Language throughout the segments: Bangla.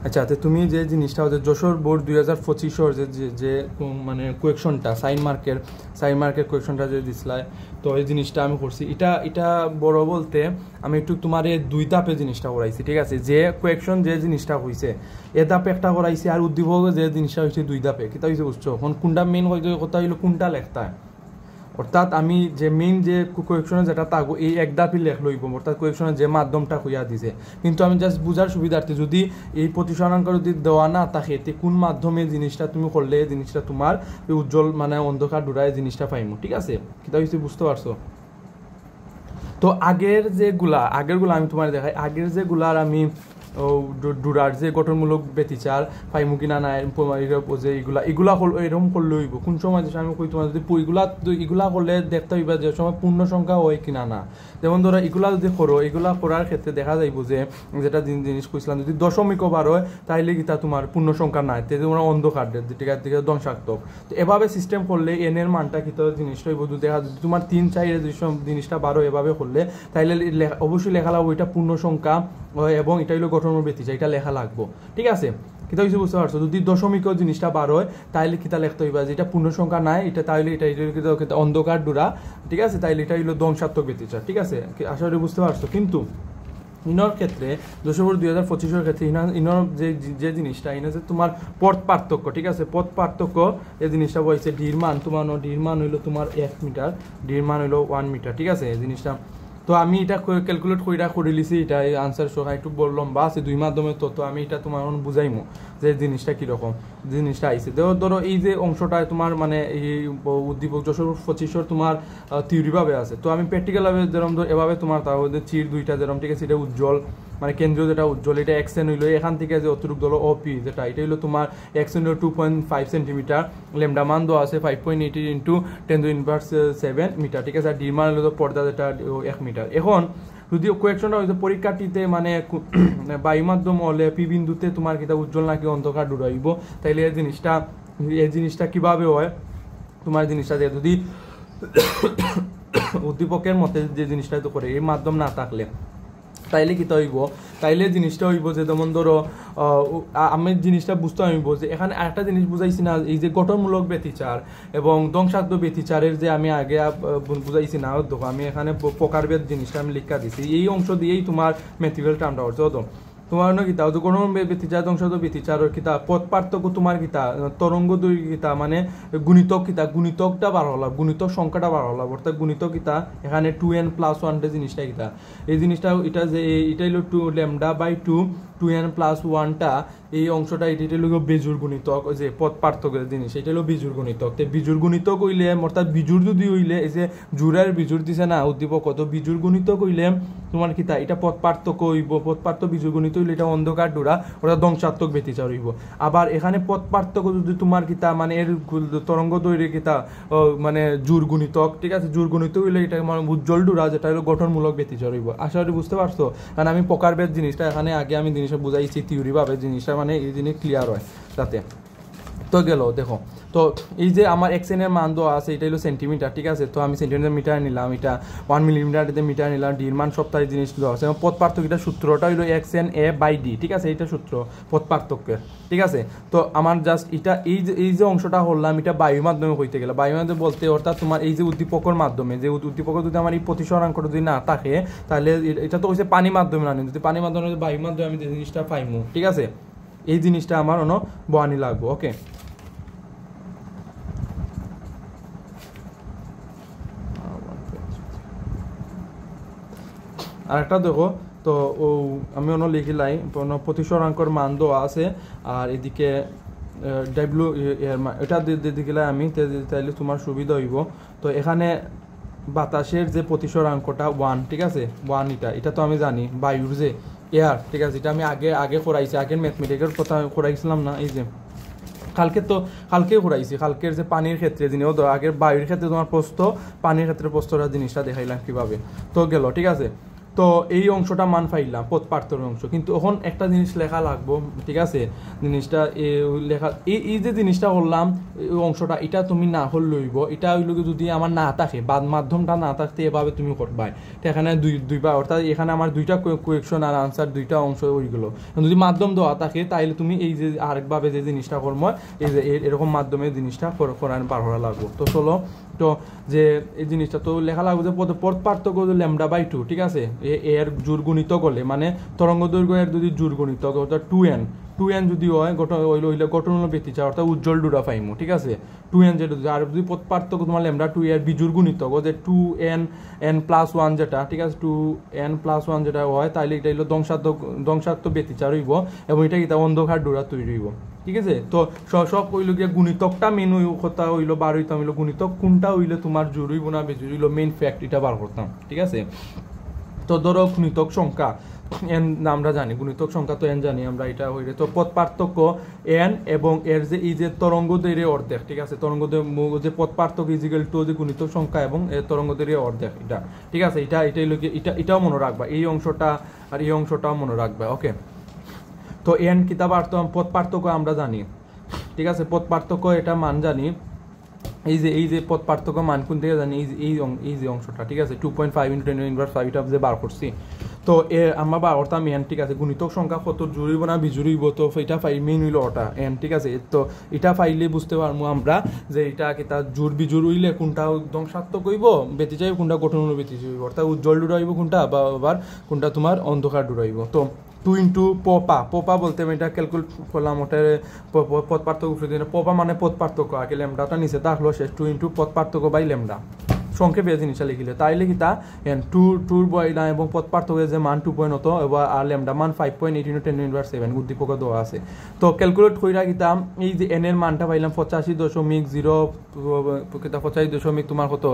আচ্ছা, তো তুমি যে জিনিসটা হচ্ছে যশোর বোর্ড 2025 যে যে যে মানে কোয়েকশনটা সাইন মার্কের কোয়েকশনটা যে দিছিলা, তো এই জিনিসটা আমি করছি। এটা এটা বড় বলতে আমি একটু তোমার এই দুই ধাপে জিনিসটা করাইছি, ঠিক আছে? যে কোয়েকশন যে জিনিসটা হয়েছে এ ধাপে একটা করাইছি, আর উদ্দীপক যে জিনিসটা হয়েছে দুই ধাপে। কিতা হয়েছে বুঝছো? এখন কোনটা মেইন কথা হইলো কোনটা লেখতা, অর্থাৎ আমি যে মেইন যে কোয়েকশনে যেটা থাকবো এই এক ধাপই লেখ লইব, অর্থাৎ কোয়েকশনের যে মাধ্যমটা হইয়া দিছে। কিন্তু আমি জাস্ট বুঝার সুবিধার্থে যদি এই প্রতিসরাঙ্ক যদি দেওয়া না থাকে এতে কোন মাধ্যমে জিনিসটা তুমি করলে জিনিসটা তোমার উজ্জ্বল মানে অন্ধকার ডুরায় জিনিসটা পাইমু, ঠিক আছে? কিতা হইছে বুঝতে পারছো? তো আগেরগুলা আমি তোমার দেখাই, আগের যেগুলার আমি ডুরার যে গঠনমূলক ব্যতিচার পাইমু কিনা নাই যে এগুলা এরকম করলে হইব কোন সময়, যে আমি কই তোমার যদি এগুলা করলে দেখতে হইবা যে সময় পূর্ণ সংখ্যা হয় কিনা না। যেমন ধরো এগুলা যদি করো, এগুলা করার ক্ষেত্রে দেখা যাইব যে যেটা জিনিস কইছিলাম, যদি দশমিক বার হয় তাইলে কিতা তোমার পূর্ণ সংখ্যা নাই, তাই তোমরা অন্ধকার দিকে ধ্বংসাত্মক। তো এভাবে সিস্টেম করলে এন এর মানটা কিতা জিনিসটা হইব, দেখা যদি তোমার 3-4 জিনিসটা বারো এভাবে করলে তাইলে অবশ্যই লেখা লাগবো এটা পূর্ণ সংখ্যা এবং এটা হইলো গঠন ব্যতিচার, এটা লেখা লাগবো, ঠিক আছে? কিতা কিছু বুঝতে পারছো? যদি দশমিক জিনিসটা বার হয় তাইলে কিতা লিখতে হইবা যে এটা পূর্ণ সংখ্যা নাই, এটা তাইলে এটা অন্ধকার ডুরা, ঠিক আছে? তাইলে এটা হইলো ধ্বংসাত্মক ব্যতিচার, ঠিক আছে? আশা করি বুঝতে পারছো। কিন্তু ইনর ক্ষেত্রে যশোর 2025 ক্ষেত্রে ইনর যে জিনিসটা ইনা যে তোমার পথ পার্থক্য, ঠিক আছে? পথ পার্থক্য এই জিনিসটা বলছে ডির মান, তোমার ডির মান হইলো তোমার 1 মিটার, ডির মান হইলো 1 মিটার, ঠিক আছে? এই জিনিসটা তো আমি এটা ক্যালকুলেট করে লিছি, এটা আনসার সহ একটু বললাম বা আছে দুই মাধ্যমে। তো আমি এটা তোমার বুঝাইমু যে জিনিসটা কীরকম জিনিসটা আইসে। ধরো এই যে অংশটা তোমার মানে এই উদ্দীপক যশোর 25 তোমার থিওরিভাবে আছে, তো আমি প্র্যাকটিক্যালভাবে যেরকম এভাবে তোমার তাহলে চির দুইটা যেরকম, ঠিক আছে? এটা উজ্জ্বল মানে কেন্দ্রীয় যেটা উজ্জ্বল, এটা এক্সএন হইলো এখান থেকে যে অতিরিক্ত হলো ওপি যেটা, এটা হইলো তোমার এক্সএন হইলো 2.5 সেন্টিমিটার, লেমডা মান দেওয়া আছে 5.80 ইন্টু 10⁻⁷ মিটার, ঠিক আছে? আর ডি মান হলো পর্দা যেটা 1 মিটার। এখন যদি কোয়েকশনটা হয়েছে পরীক্ষাটিতে মানে বায়ু মাধ্যম হলে পি বিন্দুতে তোমার কিতা উজ্জ্বল নাকি অন্ধকার ডুরাইব, তাইলে এই জিনিসটা কিভাবে হয় তোমার জিনিসটা যে যদি উদ্দীপকের মতে যে জিনিসটা তো করে এই মাধ্যম না থাকলে তাইলে কিতা হইব, তাইলে জিনিসটা হইব যে যেমন ধরো আমি জিনিসটা বুঝতে হইব যে এখানে আরেকটা জিনিস বুঝাইছি না, এই যে গঠনমূলক ব্যতিচার এবং ধ্বংসাত্মক ব্যতিচারের যে আমি আগে বুঝাইছি না, দেখো আমি এখানে প্রকারভেদ জিনিসটা আমি লিখা দিছি, এই অংশ দিয়েই তোমার ম্যাথমেটিক্যাল টার্মটা হচ্ছে। তো তোমার কিতা কোনো ব্যতিচার ধ্বংসাত্মক ব্যতিচার কিতা পথ পার্থক্য তোমার কিতা তরঙ্গ দুই কিতা মানে গুণিতক কিতা গুণিতকটা বার হলাম, গুণিতক সংখ্যাটা বার হলাম, অর্থাৎ গুণিতক কিতা এখানে 2n+1 জিনিসটা কিতা এই জিনিসটা এটা যে এটা হলো 2λ/2 2n+1টা এই অংশটা এটা হলো বিজোড় গুণিতক, যে পথ পার্থক্যের জিনিস এটা হলো বিজোড় গুণিতক। তো বিজোড় গুণিতক হইলে অর্থাৎ বিজোড় যদি হইলে এই যে জোড়ার বিজোড় দিছে না উদ্দীপক, তো বিজোড় গুণিতক হইলে তোমার কিতা এটা পথ পার্থক্য হইব, পথ পার্থক্য বিজোড় গুণিত হইলে এটা অন্ধকার ডোরা ওটা ধ্বংসাত্মক ব্যতিচার হইব। আবার এখানে পথ পার্থক্য যদি তোমার কিতা মানে এর তরঙ্গ দৈর্ঘ্য কিতা মানে জোড় গুণিতক, ঠিক আছে? জোড় গুণিত হইলে এটা মানে উজ্জ্বল ডোরা যেটা হলো গঠনমূলক ব্যতিচার হইব। আশা করি বুঝতে পারছো? কারণ আমি প্রকারভেদ জিনিসটা এখানে আগে আমি জিনিসটা বুঝাইছি থিওরিভাবে, জিনিসটা মানে এই জিনিস ক্লিয়ার হয় যাতে। তো গেল দেখো, তো এই যে আমার এক্সএন এর মান দেওয়া আছে এটা হলো সেন্টিমিটার, ঠিক আছে? তো আমি সেন্টিমিটার মিটার নিলাম, এটা 1 মিলিমিটার মিটার নিলাম, ডির মান সপ্তাহে জিনিস দেওয়া আছে। এবং পথ পার্থক্যটা সূত্রটা হলো xN/d, ঠিক আছে? এটা সূত্র পথ পার্থক্যের, ঠিক আছে? তো আমার জাস্ট এটা এই যে অংশটা হলাম এটা বায়ু মাধ্যমে হইতে গেলে, বায়ু মাধ্যমে বলতে অর্থাৎ তোমার এই যে উদ্দীপকের মাধ্যমে, যে উদ্দীপক যদি আমার এই প্রতিসরাঙ্ক যদি না থাকে তাহলে এটা তো হচ্ছে পানি মাধ্যমে না, যদি পানি মাধ্যমে বায়ু মাধ্যমে আমি যে জিনিসটা পাইমু, ঠিক আছে? এই জিনিসটা আমার বহানি লাগবো, ওকে? আর একটা দেখো, তো আমি লিখিলাই প্রতিসরাঙ্কর মান দেওয়া আছে, আর এদিকে ডাব্লিউ এটা দিলাই আমি, তাইলে তোমার সুবিধা হইব। তো এখানে বাতাসের যে প্রতিসরাঙ্কটা 1, ঠিক আছে? 1 এটা তো আমি জানি, বায়ুর যে এয়ার, ঠিক আছে? এটা আমি আগে করাইছি, আগের ম্যাথমেটিক্যাল কথা করাইছিলাম না, এই যে কালকে ঘুরাইছি, কালকের যে পানির ক্ষেত্রে যিনি আগের বায়ুর ক্ষেত্রে তোমার প্রস্থ, পানির ক্ষেত্রে প্রস্থটা জিনিসটা দেখাইলাম কিভাবে। তো গেল, ঠিক আছে? তো এই অংশটা মান পাইলাম পথ পার্থক্যের অংশ, কিন্তু এখন একটা জিনিস লেখা লাগবো, ঠিক আছে? জিনিসটা লেখা এই যে জিনিসটা করলাম এই অংশটা, এটা তুমি না হল লইব, এটা হইল যদি আমার না থাকে বা মাধ্যমটা না থাকতে এভাবে তুমি করবাই, তো এখানে দুইবার, অর্থাৎ এখানে আমার দুইটা কোয়েকশন আর আনসার দুইটা অংশ ওইগুলো। যদি মাধ্যম দেওয়া থাকে তাইলে তুমি এই যে আরেকভাবে যে জিনিসটা করবো, এই যে এরকম মাধ্যমে জিনিসটা করার পার করা লাগবো। তো চলো, তো যে এই জিনিসটা তো লেখা লাগবে যে পথ পার্থক্য λ/2, ঠিক আছে? এর জোর গুণিত করলে মানে তরঙ্গ দৈর্ঘ্য এর যদি জোর গুণিত অর্থাৎ 2n যদি হয় হইলে গঠনমূলক ব্যতিচার অর্থাৎ উজ্জ্বল ডুরা পাইমু, ঠিক আছে? 2n যেটা, আর যদি পথ পার্থক্য তোমার λ2 এর বিজোড় গুণিতক যে 2n+1 যেটা, ঠিক আছে? 2n+1 যেটা হয় তাহলে এটা হইলো ধ্বংসাত্মক ব্যতিচার হইব এবং এটা কি অন্ধকার ডোরা তৈরি হইব, ঠিক আছে? তো সব হইল গিয়ে গুণিতকটা মেন কথা হইলো বার হইতাম, হইলো গুণিতক কোনটা হইলে তোমার জোর হইব না বেজোর হইলো মেইন ফ্যাক্ট এটা বার করতাম, ঠিক আছে? তো ধরো গুণিতক সংখ্যা এন আমরা জানি, গুণিতক সংখ্যা তো এন জানি আমরা, এটা হইলে তো পথ পার্থক্য এন এবং এর যে এই যে তরঙ্গ দৈর্ঘ্যের অর্ধেক, ঠিক আছে? তরঙ্গ যে পথ পার্থক্য ইজিক্যাল টু যে গুণিতক সংখ্যা এবং তরঙ্গ দৈর্ঘ্যের অর্ধেক, এটা ঠিক আছে? এটাই লোকে এটাও মনে রাখবা, এই অংশটা আর এই অংশটাও মনে রাখবা, ওকে? তো এন কিতাব পথ পার্থক্য আমরা জানি, ঠিক আছে? পথ পার্থক্য এটা মান জানি, এই যে পথ পার্থক্য মান কোন থেকে জানি, এই যে অংশটা, ঠিক আছে? 2.5 × 10⁻⁵ এটা যে বার করছি, তো আমরা বার করতাম এন, ঠিক আছে? গুণিতক সংখ্যা কত জুড়িব না বিজুড়িব, তো এটা মেইন হইল ওটা এন, ঠিক আছে? তো এটা পাইলে বুঝতে পারবো আমরা যে এটা কি তার জোর বিজুড় হইলে কোনটা ধ্বংসাত্মক হইব ব্যতিচার, কোনটা গঠনমূলক ব্যতিচার হইব, অর্থাৎ উজ্জ্বল ডুরাইব কোনটা, বা আবার কোনটা তোমার অন্ধকার ডুরাইব। তো 2 × পোপা বলতে আমি এটা ক্যালকুলেট করলাম, ওটার পথ পার্থক্য পোপা মানে পথ পার্থক্য, আগে ল্যামডাটা নিচে থাকলো শেষ, 2 × পথ পার্থক্য বাই ল্যামডা সংক্ষেপে জিনিসটা লিখিলে তাইলে কি তা টুর বয়লা এবং পথ পার্থক্যের যে মান 2.0 এবং আর ল্যামডা মান 5.8 × 10⁻⁷ উদ্দীপক দেওয়া আছে। তো ক্যালকুলেট কইরা কিতা এই যে এন এর মানটা পাইলাম 85.0 তোমার কত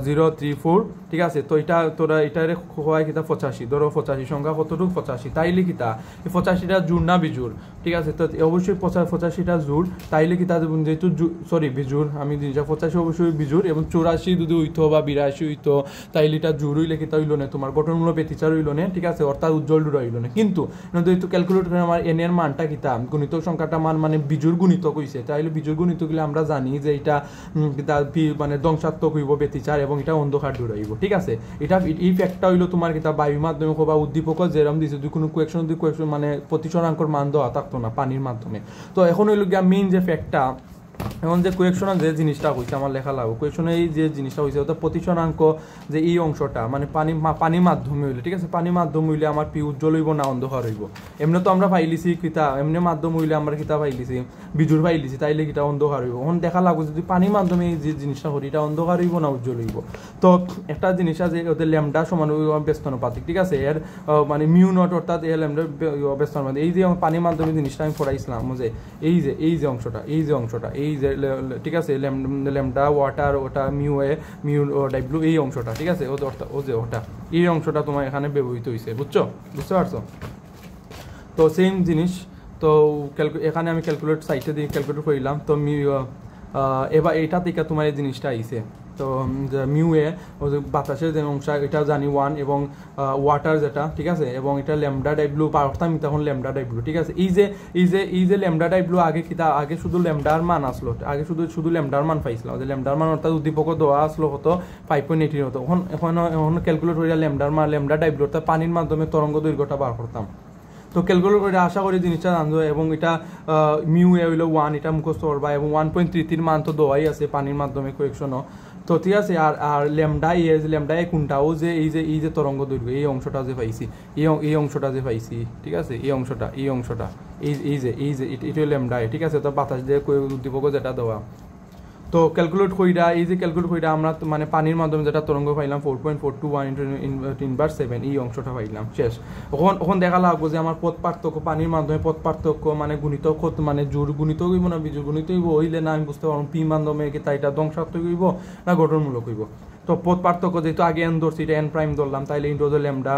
034, ঠিক আছে? তো এটা তোরা এটারে হয় কিতা 85, ধরো 85 সংখ্যা কতটুকু 85, তাইলে কিতা এই 85টা জোর না বিজোড়, ঠিক আছে? তো অবশ্যই 85টা জোর, তাইলে কিতা যেহেতু সরি বিজোড়, আমি 85 অবশ্যই বিজোড় এবং 84 যদি হইতো বা 82 হইতো তাইলে এটা জোর হইলে কিতা হইল না তোমার গঠনমূলক ব্যতিচার হইল না, ঠিক আছে? অর্থাৎ উজ্জ্বল ডুরা হইল না। কিন্তু যেহেতু ক্যালকুলেট করে আমার এন এর মানটা কিতা গুণিতক সংখ্যাটা মান মানে বিজোড় গুণিতক হইছে, তাইলে বিজোড় গুণিতক হইলে আমরা জানি যে এটা মানে ধ্বংসাত্মক হইব ব্যতিচার এবং এটা অন্ধকার ডুরাইব, ঠিক আছে? এটা এই ফ্যাক্টটা হইলো তোমার কিতা বায়ু মাধ্যমে বা উদ্দীপক যেরকম দিছে, যদি কোনো কোয়েকশন মানে প্রতিসরাঙ্কর মান দেওয়া থাকতো না পানির মাধ্যমে। তো এখন হইল গিয়া মেইন যে ফ্যাক্টটা, এখন যে কোয়েকশনে যে জিনিসটা হয়েছে আমার লেখা লাগবে, কোয়েকশনে এই যে জিনিসটা হয়েছে অর্থাৎ প্রতিসরাঙ্ক যে এই অংশটা মানে পানির মাধ্যমে হইলে, ঠিক আছে? পানির মাধ্যম হইলে আমার পি উজ্জ্বল হইব না অন্ধকার হইব, এমনি তো আমরা পাইলিছি কিতা এমনি মাধ্যম হইলে আমরা কিতা পাইলিছি বিজুর পাইলিছি, তাইলে কিতা অন্ধকার হইব। এখন দেখা লাগবে যদি পানির মাধ্যমে এই যে জিনিসটা করি এটা অন্ধকার হইব না উজ্জ্বল হইব। তো একটা জিনিস আছে ওদের ল্যামডা সমান ব্যস্তানুপাতিক, ঠিক আছে? এর মানে মিউ নট অর্থাৎ এর ল্যামডা ব্যস্তানুপাতিক। এই যে পানির মাধ্যমে জিনিসটা আমি পড়াইছিলাম যে এই যে অংশটা এই যে, ঠিক আছে? ল্যামডা ওয়াটার ওটা মিউ ডাব্লিউ এই অংশটা, ঠিক আছে? ওটা এই অংশটা তোমার এখানে ব্যবহৃত হয়েছে, বুঝতে পারছো? তো সেম জিনিস, তো এখানে আমি ক্যালকুলেট সাইটে দিয়ে ক্যালকুলেট করলাম, তো এবার এটা থেকে তোমার এই জিনিসটা আইছে। তো মিউ এ বাতাসের যে অংশ এটা জানি 1 এবং ওয়াটার যেটা, ঠিক আছে? এবং এটা ল্যামডা ডাব্লিউ পারতাম তখন ল্যামডা ডাব্লিউ, ঠিক আছে? এই যে ল্যামডা ডাব্লিউ আগে শুধু ল্যামডার মান আসলো, আগে শুধু ল্যামডার মান পাইছিলাম, যে ল্যামডার মান অর্থাৎ উদ্দীপক দেওয়া আসলো হতো 5.18 হতো। এখন ক্যালকুলেট হয়ে ল্যামডা ডাব্লিউ অর্থাৎ পানির মাধ্যমে তরঙ্গ দৈর্ঘ্যটা বার করতাম। তো ক্যালকুলেট করে আশা করি জিনিসটা জানবো, এবং এটা মিউ এ হইলো 1, এটা মুখস্থ করবা, এবং 1.33 মান তো দেওয়াই আছে পানির মাধ্যমে কোয়েকশনও, তো ঠিক আছে? আর ল্যামডা এ কোনটাও যে এই যে তরঙ্গ দৈর্ঘ্য এই অংশটা যে পাইছি, এই অংশটা যে পাইছি, ঠিক আছে? এই অংশটা এই যে এটা ল্যামডা এ, ঠিক আছে? তো বাতাস দিয়ে উদ্দীপক যেটা দেওয়া, তো ক্যালকুলেট কইরা আমরা মানে পানির মাধ্যমে যেটা তরঙ্গ পাইলাম 4.421 × 10⁻⁷ এই অংশটা পাইলাম শেষ। এখন দেখা লাগবো যে আমার পথ পার্থক্য পানির মাধ্যমে পথ পার্থক্য মানে গুণিতক মানে জোর গুণিত হইব না বিজোড় গুণিত হইব, হইলে না আমি বুঝতে পারবো পি মাধ্যমে কি তাই এটা ধ্বংসাত্মক হইব না গঠনমূলক হইব। তো পথ পার্থক্য যেহেতু আগে এন ধরছি এটা এন প্রাইম ধরলাম, তাইলে ইন্টু ল্যামডা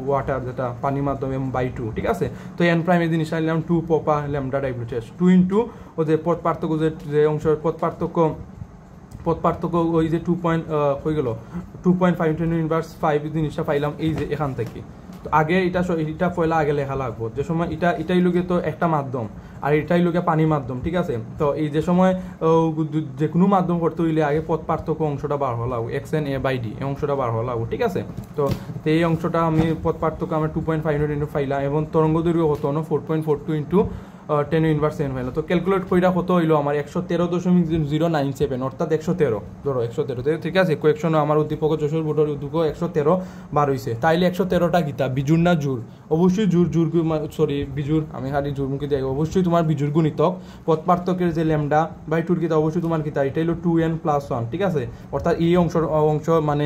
ওয়াটার যেটা পানির মাধ্যমে /2, ঠিক আছে? তো এন প্রাইম এই জিনিসটা নিলাম 2 পোপা ল্যামডা ডাব্লিউ টেস্ট 2 × ও যে পথ পার্থক্য যে অংশের পথ পার্থক্য পথ পার্থক্য ওই যে 2.5 জিনিসটা পাইলাম এই যে এখান থেকে। তো আগে এটা পয়লা আগে লেখা লাগবো, যে সময় এটাই লোকে তো একটা মাধ্যম, আর এটাই লোকে পানি মাধ্যম, ঠিক আছে। তো এই যে সময় যে কোনো মাধ্যম করতে হইলে আগে পথ পার্থক্য অংশটা বার হওয়া লাগবে, xn/a/d এই অংশটা বার হওয়া লাগবে, ঠিক আছে। তো এই অংশটা আমি পথ পার্থক্য আমার 2.5 পাইলাম, এবং তরঙ্গ দৈর্ঘ্য কত হলো 4.42 ইন্টু 10⁻n হইলো। তো ক্যালকুলেট কইরা কত হইলো আমার 113.097, অর্থাৎ 113, ধরো 113, ঠিক আছে। কোয়েকশন আমার উদ্দীপক যশোর বোর্ডের উদ্দীপক 113 বার হইছে। তাইলে 113টা গীতা বিজুর না জোর? অবশ্যই জোর, বিজুর, আমি খালি জোরমুখী দেয়, অবশ্যই তোমার বিজুর গুণিতক পথ পার্থক্যের যে λ/2 গীতা অবশ্যই তোমার গীতা এটা হলো 2n+1, ঠিক আছে। অর্থাৎ এই অংশ মানে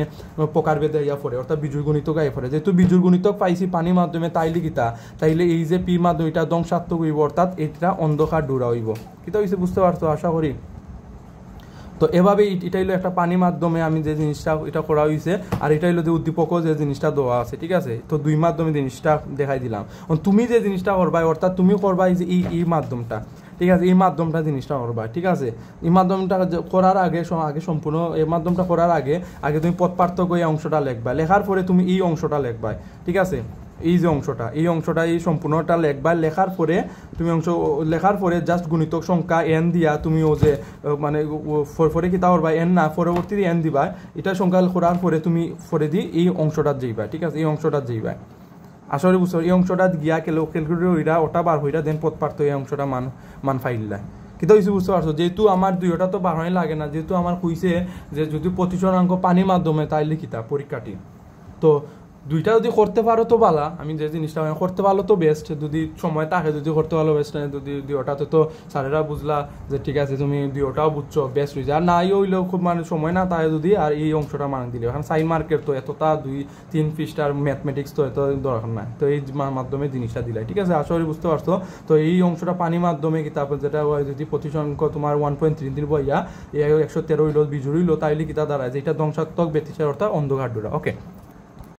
প্রকারভেদে ইয়া পড়ে, অর্থাৎ বিজুর গুণিতক আই পড়ে। যেহেতু বিজুর গুণিতক পাইছি পানির মাধ্যমে, তাইলে গীতা তাইলে এই যে পি মাধ্যমে এটা ধ্বংসাত্মক হইব, অর্থাৎ এটা অন্ধকার ডোরা হইব। কিতা হইছে বুঝতে পারছো আশা করি। তো এভাবে এটা হলো একটা পানি মাধ্যমে আমি যে জিনিসটা এটা করা হয়েছে, আর এটা হলো যে উদ্দীপকও যে জিনিসটা দেওয়া আছে, ঠিক আছে। তো দুই মাধ্যমে জিনিসটা দেখাই দিলাম। তুমি যে জিনিসটা করবা, অর্থাৎ তুমি করবা এই যে এই মাধ্যমটা, ঠিক আছে, এই মাধ্যমটা জিনিসটা করবা, ঠিক আছে। এই মাধ্যমটা করার আগে সম্পূর্ণ এই মাধ্যমটা করার আগে তুমি পথ পার্থক্য এই অংশটা লিখবা, লেখার পরে তুমি এই অংশটা লিখবা, ঠিক আছে। এই যে অংশটা এই সম্পূর্ণটা লেখবা, লেখার পরে তুমি লেখার পরে জাস্ট গুণিতক সংখ্যা n দিয়া তুমি ও যে মানে পরে কি তা করবা, n না পরবর্তীতে n দিবা, এটা সংখ্যা করার পরে তুমি পরে দি এই অংশটা যাইবা, ঠিক আছে। এই অংশটা যাইবা, আসলে বুঝছো, এই অংশটা গিয়া ক্যালকুলেটর হইরা ওটা বার হইরা দেন পথ পার্থক্য এই অংশটা মান ফাইল্লা। কিন্তু কিছু বুঝতে পারছো, যেহেতু আমার দুইটা তো বার হয় লাগে না, যেহেতু আমার কইছে যে যদি প্রতিসরাঙ্ক পানির মাধ্যমে তাইলে কিতা পরীক্ষাটি। তো দুইটা যদি করতে পারো তো ভালো, আমি যে জিনিসটা করতে পারলো তো বেস্ট, যদি সময় থাকে যদি করতে পারলো বেস্ট, যদি দুইটাতে তো স্যারেরা বুঝলা যে ঠিক আছে তুমি দুইটাও বুঝছো বেস্ট হয়েছে, আর নাই হইলেও খুব মানে সময় না তাই যদি আর এই অংশটা মান দিলে, কারণ সাইন মার্কের তো এতটা 2-3 পৃষ্ঠার ম্যাথমেটিক্স তো এত দরকার নাই, তো এই মাধ্যমে জিনিসটা দিলাই, ঠিক আছে। আসলে বুঝতে পারছো। তো এই অংশটা পানি মাধ্যমে কি তারপর যেটা যদি প্রতিসংখ্য তোমার 1.33 বইয়া 113 হইলো বিজুর হইলো, তাইলে কিতা দাঁড়ায় যে এটা ধ্বংসাত্মক ব্যতিচার, অর্থাৎ অন্ধকার ডোরা। ওকে।